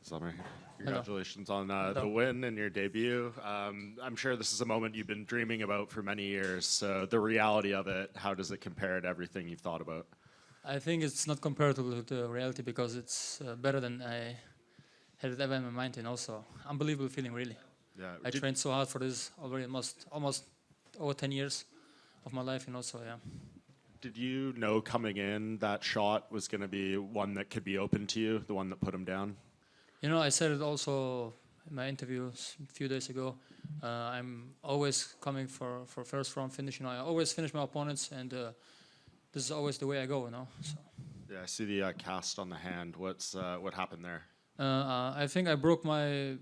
Summer. Congratulations on the win and your debut. I'm sure this is a moment you've been dreaming about for many years. So the reality of it, how does it compare to everything you've thought about? I think it's not comparable to the reality because it's better than I had it ever in my mind, and also unbelievable feeling, really. Yeah. I trained so hard for this already almost over 10 years of my life, and also, yeah. Did you know coming in that shot was going to be one that could be open to you, the one that put him down? You know, I said it also in my interviews a few days ago. I'm always coming for first round finish. You know, I always finish my opponents, and this is always the way I go. You know. So. Yeah, I see the cast on the hand. What happened there? I think I broke my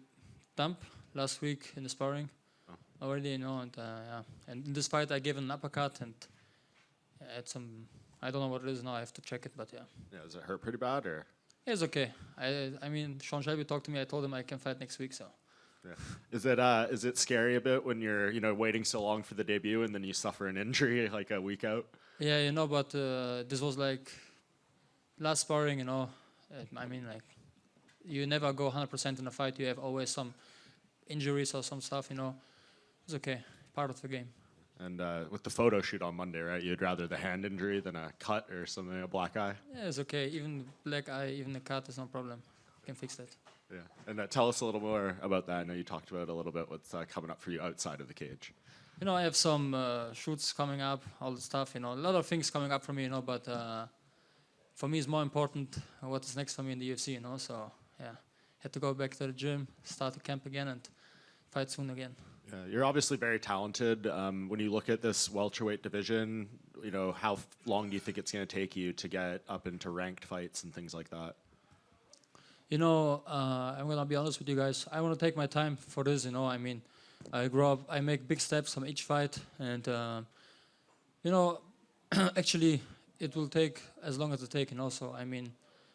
thumb last week in the sparring already. You know, and yeah. And in this fight, I gave an uppercut and had some. I don't know what it is now. I have to check it, but yeah. Yeah, does it hurt pretty bad or? It's okay. I mean, Sean Shelby talked to me. I told him I can fight next week. So. Yeah. Is it scary a bit when you're waiting so long for the debut and then you suffer an injury like a week out? Yeah, you know, but this was like last sparring. You know, I mean, like you never go 100% in a fight. You have always some injuries or some stuff. You know, it's okay. Part of the game. And with the photo shoot on Monday, right? You'd rather the hand injury than a cut or something, a black eye? Yeah, it's okay. Even black eye, even a cut is no problem. I can fix that. Yeah. And tell us a little more about that. I know you talked about it a little bit. What's coming up for you outside of the cage? You know, I have some shoots coming up, all the stuff. You know, a lot of things coming up for me. You know, but for me, it's more important what is next for me in the UFC. You know, so yeah, had to go back to the gym, start the camp again, and fight soon again. Yeah, you're obviously very talented. When you look at this welterweight division, you know, how long do you think it's going to take you to get up into ranked fights and things like that? You know, I'm going to be honest with you guys. I want to take my time for this, you know. I mean, I grow up, I make big steps from each fight. And, you know, actually, it will take as long as it takes, you know. So, I mean,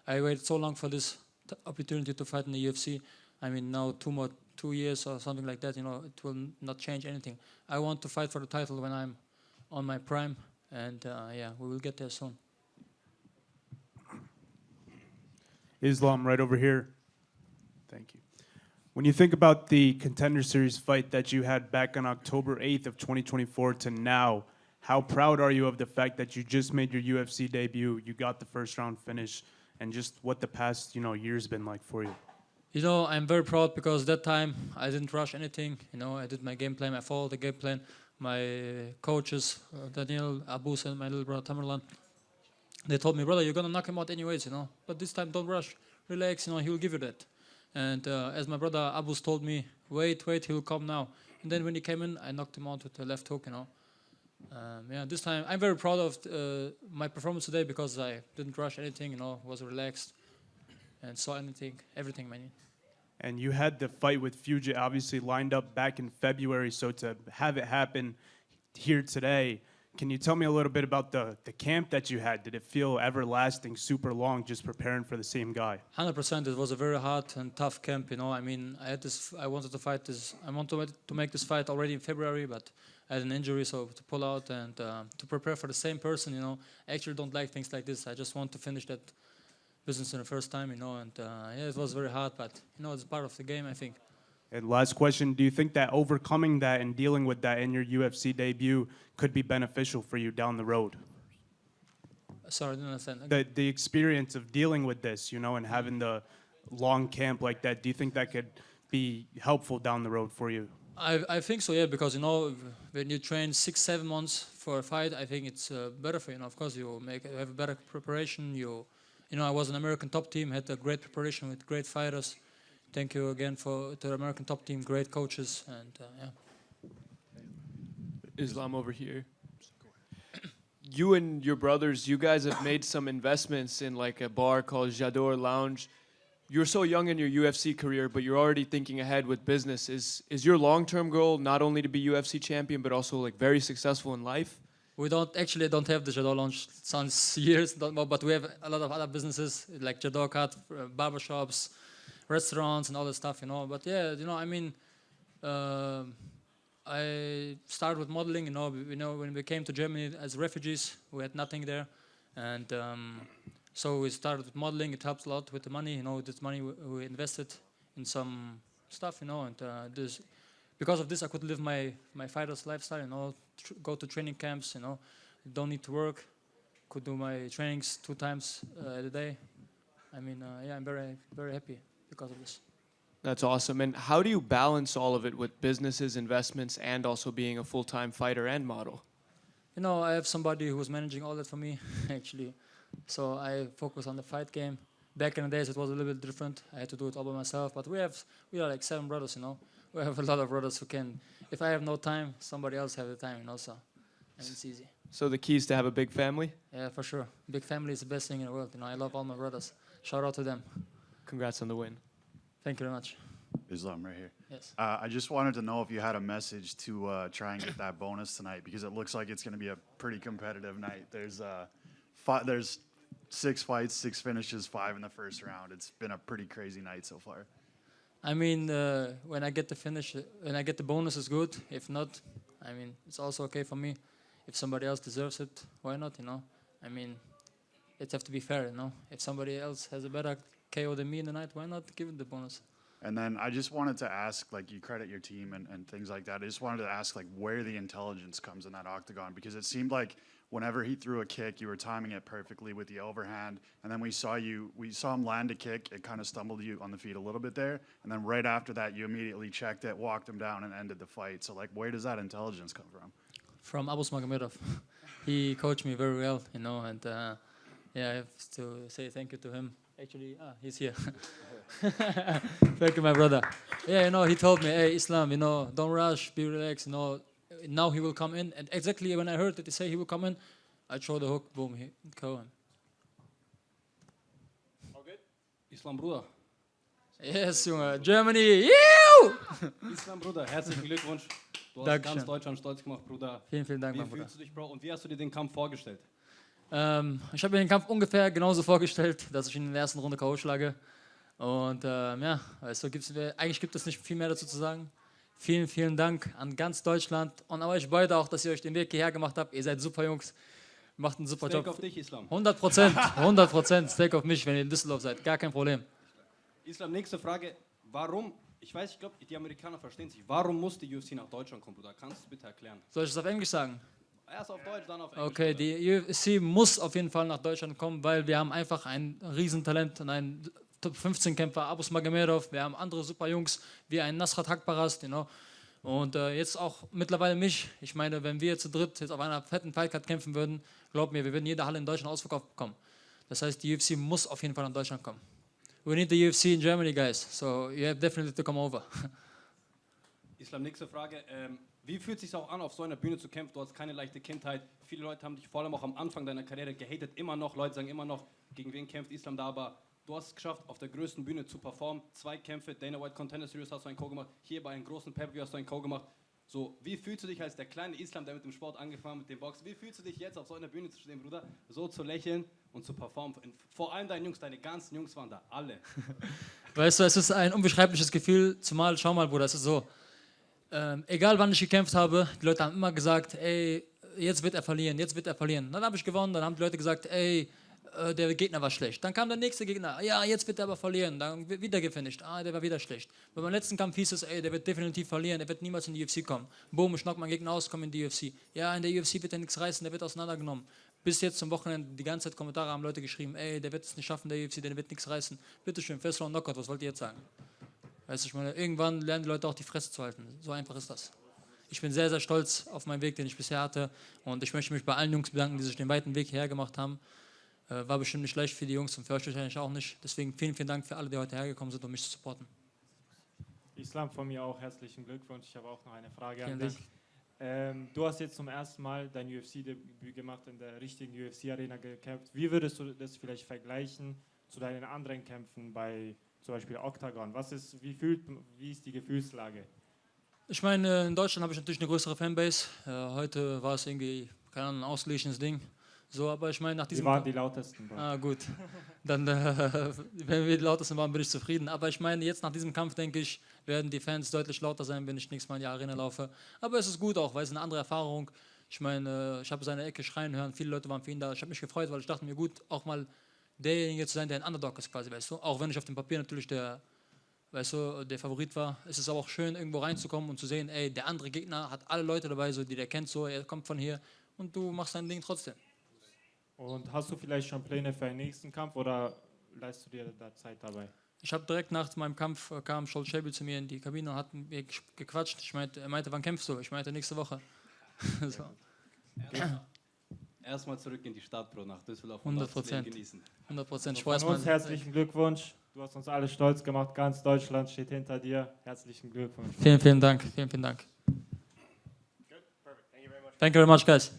I waited so long for this opportunity to fight in the UFC. I mean, now 2 years or something like that, you know, it will not change anything. I want to fight for the title when I'm on my prime, and yeah, we will get there soon. Islam, right over here. Thank you. When you think about the Contender Series fight that you had back on October 8th of 2024 to now, how proud are you of the fact that you just made your UFC debut, you got the first round finish, and just what the past, year's been like for you? You know, I'm very proud because that time I didn't rush anything. You know, I did my game plan. I followed the game plan. My coaches, Daniel, Abus, and my little brother Tamerlan, they told me, brother, you're going to knock him out anyways, you know. But this time, don't rush. Relax, you know, he will give you that. And as my brother Abus told me, wait, he'll come now. And then when he came in, I knocked him out with the left hook, you know. Yeah, this time, I'm very proud of my performance today because I didn't rush anything, you know, was relaxed and saw everything, man. And you had the fight with Fugitt obviously lined up back in February, so to have it happen here today, can you tell me a little bit about the camp that you had? Did it feel everlasting, super long, just preparing for the same guy? 100%. It was a very hard and tough camp, you know. I mean, I wanted to fight this. I wanted to make this fight already in February, but I had an injury, so to pull out and to prepare for the same person, you know. I actually don't like things like this. I just want to finish that business in the first time, you know, and yeah, it was very hard, but, you know, it's part of the game, I think. And last question, do you think that overcoming that and dealing with that in your UFC debut could be beneficial for you down the road? Sorry, I didn't understand. The experience of dealing with this, you know, and having the long camp like that, do you think that could be helpful down the road for you? I think so, yeah, because, you know, when you train 6-7 months for a fight, I think it's better for you. Of course, you have a better preparation. You know, I was an American top team, had a great preparation with great fighters. Thank you again to the American top team, great coaches, and yeah. Islam over here. You and your brothers, you guys have made some investments in like a bar called J'adore Lounge. You're so young in your UFC career, but you're already thinking ahead with business. Is your long-term goal not only to be UFC champion, but also like very successful in life? We don't have the J'adore Lounge since years, but we have a lot of other businesses like J'adore Cut, barbershops, restaurants, and all that stuff, you know. But yeah, you know, I mean, I started with modeling, you know, when we came to Germany as refugees, we had nothing there, and So we started with modeling. It helps a lot with the money. This money we invested in some stuff. And because of this, I could live my fighter's lifestyle. Go to training camps. Don't need to work. Could do my trainings 2 times a day. I'm very, very happy because of this. That's awesome. And how do you balance all of it with businesses, investments, and also being a full-time fighter and model? I have somebody who's managing all that for me, actually. So I focus on the fight game. Back in the days, it was a little bit different. I had to do it all by myself. But we are like 7 brothers, We have a lot of brothers who can. If I have no time, somebody else have the time, So, and it's easy. So the key is to have a big family? Yeah, for sure. Big family is the best thing in the world. I love all my brothers. Shout out to them. Congrats on the win. Thank you very much. Islam, right here. Yes. I just wanted to know if you had a message to try and get that bonus tonight, because it looks like it's going to be a pretty competitive night. There's 6 fights, 6 finishes, 5 in the first round. It's been a pretty crazy night so far. When I get the finish, when I get the bonus, is good. If not, it's also okay for me. If somebody else deserves it, why not? It have to be fair. If somebody else has a better KO than me in the night, why not give it the bonus? And then I just wanted to ask, you credit your team and things like that. I just wanted to ask, where the intelligence comes in that octagon, because it seemed like whenever he threw a kick, you were timing it perfectly with the overhand. And then we saw him land a kick. It kind of stumbled you on the feet a little bit there. And then right after that, you immediately checked it, walked him down, and ended the fight. So, where does that intelligence come from? From Abu Magomedov. He coached me very well, and I have to say thank you to him. Actually, he's here. Thank you, my brother. Yeah, he told me, hey, Islam, don't rush, be relaxed, Now he will come in. And exactly when I heard that they say he will come in, I throw the hook, boom, he KO him. Okay. Islam, Bruder. Yes, Junge. Germany, Ew! Islam, Bruder, herzlichen Glückwunsch. Du hast Dankeschön. ganz Deutschland stolz gemacht, Bruder. Vielen Dank, Wie mein Bruder. fühlst du dich, Bro? Und wie hast du dir den Kampf vorgestellt? Ich habe mir den Kampf ungefähr genauso vorgestellt, dass ich ihn in der ersten Runde K.O. schlage. Und eigentlich gibt es nicht viel mehr dazu zu sagen. Vielen Dank an ganz Deutschland und an euch beide auch, dass ihr euch den Weg hierher gemacht habt. Ihr seid super Jungs, macht einen super Steak Job. auf dich, Islam. 100% Steak auf mich, wenn ihr in Düsseldorf seid. Gar kein Problem. Islam, nächste Frage. Warum, ich glaube, die Amerikaner verstehen sich. Warum muss die UFC nach Deutschland kommen, Bruder? Kannst du es bitte erklären? Soll ich es auf Englisch sagen? Erst auf Deutsch, dann auf Englisch. Okay, die UFC muss auf jeden Fall nach Deutschland kommen, weil wir haben einfach ein Riesentalent und einen Top-15-Kämpfer, Abu Magomedov. Wir haben andere super Jungs, wie ein Nasrat Haqparast, Und jetzt auch mittlerweile mich. Ich meine, wenn wir zu dritt jetzt auf einer fetten Fightcard kämpfen würden, glaubt mir, wir würden jede Halle in Deutschland ausverkauft bekommen. Das heißt, die UFC muss auf jeden Fall nach Deutschland kommen. We need the UFC in Germany, guys. So you have definitely to come over. Islam, nächste Frage. Wie fühlt es sich auch an, auf so einer Bühne zu kämpfen? Du hast keine leichte Kindheit. Viele Leute haben dich vor allem auch am Anfang deiner Karriere gehatet. Immer noch, Leute sagen immer noch, gegen wen kämpft Islam da, aber du hast es geschafft, auf der größten Bühne zu performen. 2 Kämpfe, Dana White Contender Series hast du einen Co gemacht. Hier bei einem großen Pay-Per-View hast du einen Co gemacht. So, wie fühlst du dich als der kleine Islam, der mit dem Sport angefangen hat, mit dem Boxen? Wie fühlst du dich jetzt, auf so einer Bühne zu stehen, Bruder, so zu lächeln und zu performen? Vor allem deine Jungs, deine ganzen Jungs waren da, alle. Weißt du, es ist ein unbeschreibliches Gefühl, zumal, schau mal, Bruder, es ist so, egal wann ich gekämpft habe, die Leute haben immer gesagt, ey, jetzt wird er verlieren, jetzt wird er verlieren. Dann habe ich gewonnen, dann haben die Leute gesagt, ey, der Gegner war schlecht. Dann kam der nächste Gegner, ja, jetzt wird er aber verlieren. Dann wird wieder gefinisht, der war wieder schlecht. Bei meinem letzten Kampf hieß es, ey, der wird definitiv verlieren, der wird niemals in die UFC kommen. Boom, ich knock meinen Gegner aus, komme in die UFC. Ja, in der UFC wird er nichts reißen, der wird auseinandergenommen. Bis jetzt zum Wochenende, die ganze Zeit Kommentare haben Leute geschrieben, ey, der wird es nicht schaffen, der UFC, der wird nichts reißen. Bitteschön, First Round Knockout, was wollt ihr jetzt sagen? Weißt du, ich meine, irgendwann lernen die Leute auch die Fresse zu halten. So einfach ist das. Ich bin sehr, sehr stolz auf meinen Weg, den ich bisher hatte. Und ich möchte mich bei allen Jungs bedanken, die sich den weiten Weg hierher gemacht haben. War bestimmt nicht leicht für die Jungs und für euch wahrscheinlich auch nicht. Deswegen vielen Dank für alle, die heute hergekommen sind, um mich zu supporten. Islam, von mir auch herzlichen Glückwunsch. Ich habe auch noch eine Frage Vielen an dich. Du hast jetzt zum ersten Mal dein UFC-Debüt gemacht, in der richtigen UFC-Arena gekämpft. Wie würdest du das vielleicht vergleichen zu deinen anderen Kämpfen bei zum Beispiel Octagon? Wie ist die Gefühlslage? Ich meine, in Deutschland habe ich natürlich eine größere Fanbase. Heute war es irgendwie, keine Ahnung, ein ausgeglichenes Ding. So, aber ich meine, nach diesem... Wir waren die lautesten. Gut. Dann, wenn wir die lautesten waren, bin ich zufrieden. Aber ich meine, jetzt nach diesem Kampf, denke ich, werden die Fans deutlich lauter sein, wenn ich nächstes Mal in die Arena laufe. Aber es ist gut auch, weil es eine andere Erfahrung. Ich meine, ich habe seine Ecke schreien hören, viele Leute waren für ihn da. Ich habe mich gefreut, weil ich dachte mir, gut, auch mal derjenige zu sein, der ein Underdog ist quasi, weißt du? Auch wenn ich auf dem Papier natürlich der Favorit war, ist es aber auch schön, irgendwo reinzukommen und zu sehen, ey, der andere Gegner hat alle Leute dabei, so, die der kennt, so, er kommt von hier und du machst dein Ding trotzdem. Und hast du vielleicht schon Pläne für einen nächsten Kampf oder leistest du dir da Zeit dabei? Ich habe direkt nach meinem Kampf kam Scholt Schäbel zu mir in die Kabine und hat mit mir gequatscht. Er meinte, wann kämpfst du? Ich meinte, nächste Woche. So. Erstmal zurück in die Stadt, Bro, nach Düsseldorf und das Leben 100%. genießen. 100%. Von uns herzlichen Glückwunsch. Du hast uns alle stolz gemacht. Ganz Deutschland steht hinter dir. Herzlichen Glückwunsch. Vielen, vielen Dank. Vielen, vielen Dank. Thank you very much, guys.